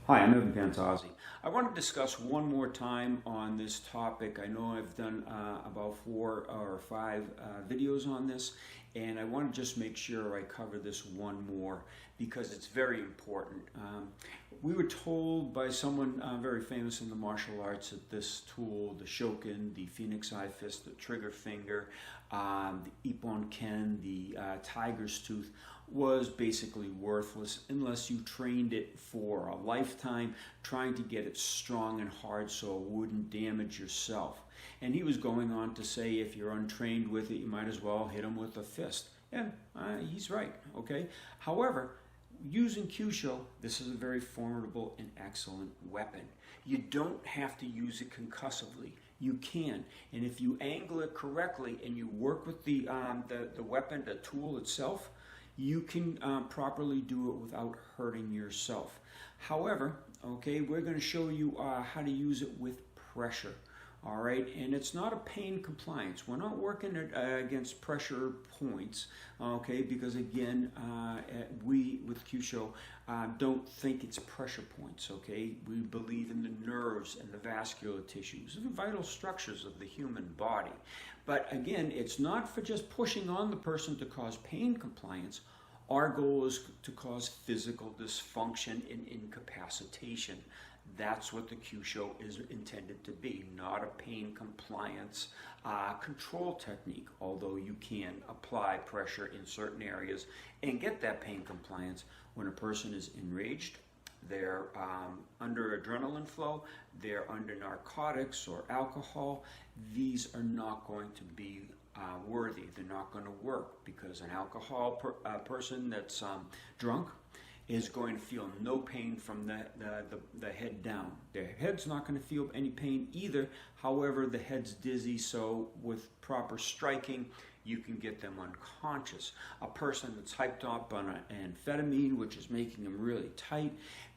Hi, I'm Pantazi. I want to discuss one more time on this topic. I know I've done about 4 or 5 videos on this, and I want to just make sure I cover this one more because it's very important. We were told by someone very famous in the martial arts that this tool, the Shokin, the Phoenix Eye Fist, the Trigger Finger, the Ippon Ken, the Tiger's Tooth, was basically worthless unless you trained it for a lifetime, trying to get it strong and hard so it wouldn't damage yourself. And he was going on to say if you're untrained with it, you might as well hit him with a fist. And he's right, okay? However, using Kyusho, this is a very formidable and excellent weapon. You don't have to use it concussively. You can, and if you angle it correctly and you work with the weapon, the tool itself, you can properly do it without hurting yourself. However, okay, we're going to show you how to use it with pressure. All right, and it's not a pain compliance. We're not working against pressure points, okay, because again, we with Kyusho don't think it's pressure points, okay? We believe in the nerves and the vascular tissues, the vital structures of the human body. But again, it's not for just pushing on the person to cause pain compliance. Our goal is to cause physical dysfunction and incapacitation. That's what the Kyusho is intended to be, not a pain compliance control technique, although you can apply pressure in certain areas and get that pain compliance when a person is enraged, they're under adrenaline flow, they're under narcotics or alcohol. These are not going to be worthy. They're not going to work because an alcohol person that's drunk is going to feel no pain from the head down. Their head's not going to feel any pain either. However, the head's dizzy, so with proper striking, you can get them unconscious. A person that's hyped up on an amphetamine, which is making them really tight,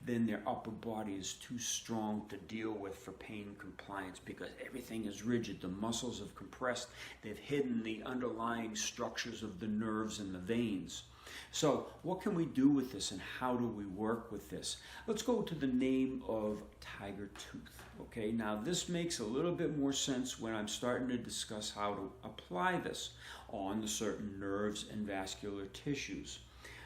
then their upper body is too strong to deal with for pain compliance because everything is rigid. The muscles have compressed. They've hidden the underlying structures of the nerves and the veins. So what can we do with this and how do we work with this? Let's go to the name of Tiger Tooth. Okay, now this makes a little bit more sense when I'm starting to discuss how to apply this on the certain nerves and vascular tissues.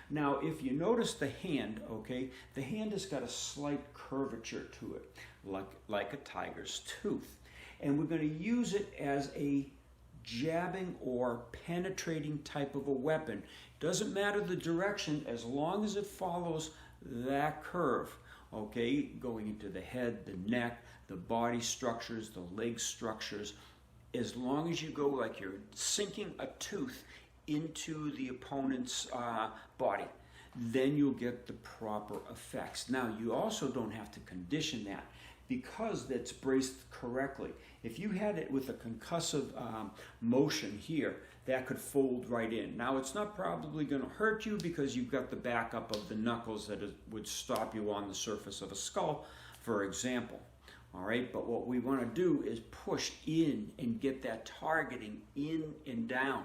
Now, if you notice the hand, okay, the hand has got a slight curvature to it, like a tiger's tooth. And we're going to use it as a jabbing or penetrating type of a weapon. Doesn't matter the direction as long as it follows that curve, okay, going into the head, the neck, the body structures, the leg structures. As long as you go like you're sinking a tooth into the opponent's body, then you'll get the proper effects. Now, you also don't have to condition that because that's braced correctly. If you had it with a concussive motion here, that could fold right in. Now, it's not probably going to hurt you because you've got the backup of the knuckles that would stop you on the surface of a skull, for example. All right, but what we want to do is push in and get that targeting in and down.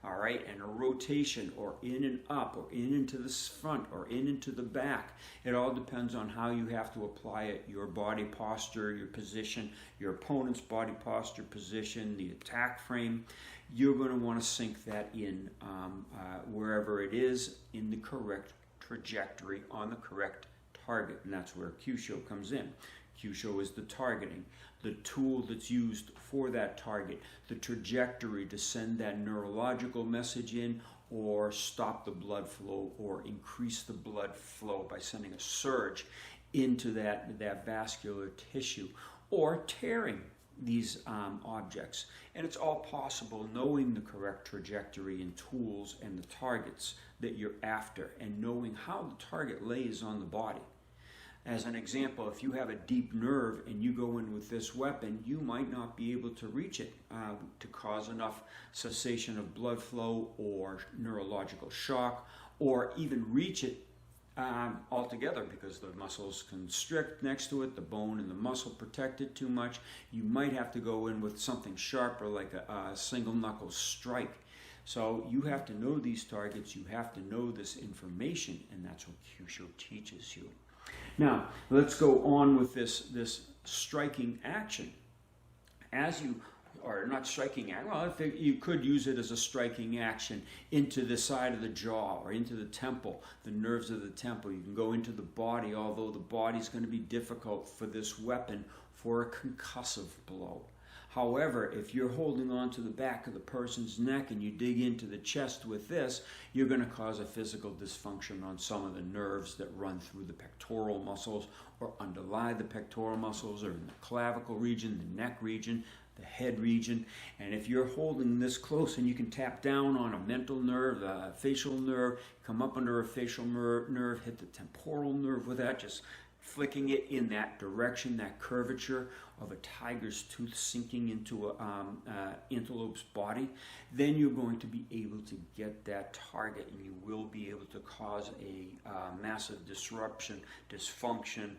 All right, and a rotation or in and up or in into the front or in into the back. It all depends on how you have to apply it, your body posture, your position, your opponent's body posture, position, the attack frame. You're going to want to sink that in wherever it is in the correct trajectory on the correct target, and that's where Kyusho comes in. Kyusho is the targeting, the tool that's used for that target, the trajectory to send that neurological message in or stop the blood flow or increase the blood flow by sending a surge into that vascular tissue or tearing these objects. And it's all possible knowing the correct trajectory and tools and the targets that you're after and knowing how the target lays on the body. As an example, if you have a deep nerve and you go in with this weapon, you might not be able to reach it to cause enough cessation of blood flow or neurological shock, or even reach it altogether, because the muscles constrict next to it, the bone and the muscle protect it too much. You might have to go in with something sharper like a single knuckle strike. So you have to know these targets, you have to know this information, and that's what Kyusho teaches you. Now, let's go on with this striking action. As you or not striking action, well, you could use it as a striking action into the side of the jaw or into the temple, the nerves of the temple. You can go into the body, although the body's going to be difficult for this weapon for a concussive blow. However, if you're holding on to the back of the person's neck and you dig into the chest with this, you're going to cause a physical dysfunction on some of the nerves that run through the pectoral muscles or underlie the pectoral muscles, or in the clavicle region, the neck region, the head region. And if you're holding this close and you can tap down on a mental nerve, a facial nerve, come up under a facial nerve, hit the temporal nerve with that, just flicking it in that direction, that curvature of a tiger's tooth sinking into an antelope's body, then you're going to be able to get that target, and you will be able to cause a massive disruption, dysfunction,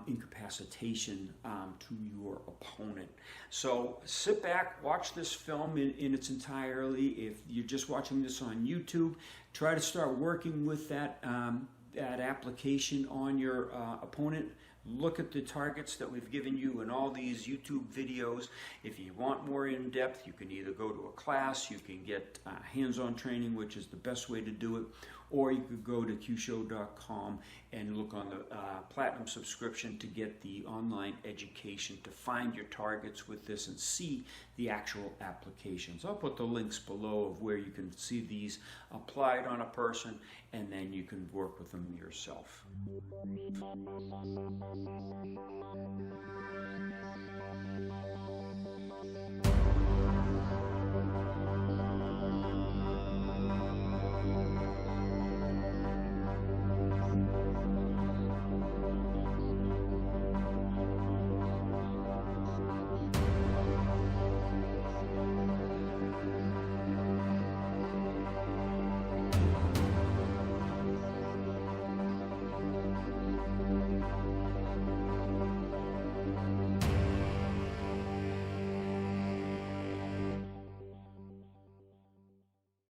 incapacitation to your opponent. So sit back, watch this film in its entirety. If you're just watching this on YouTube, try to start working with that application on your opponent. Look at the targets that we've given you in all these YouTube videos. If you want more in-depth, you can either go to a class, you can get hands-on training, which is the best way to do it, or you could go to Kyusho.com and look on the Platinum subscription to get the online education to find your targets with this and see the actual applications. I'll put the links below of where you can see these applied on a person, and then you can work with them yourself.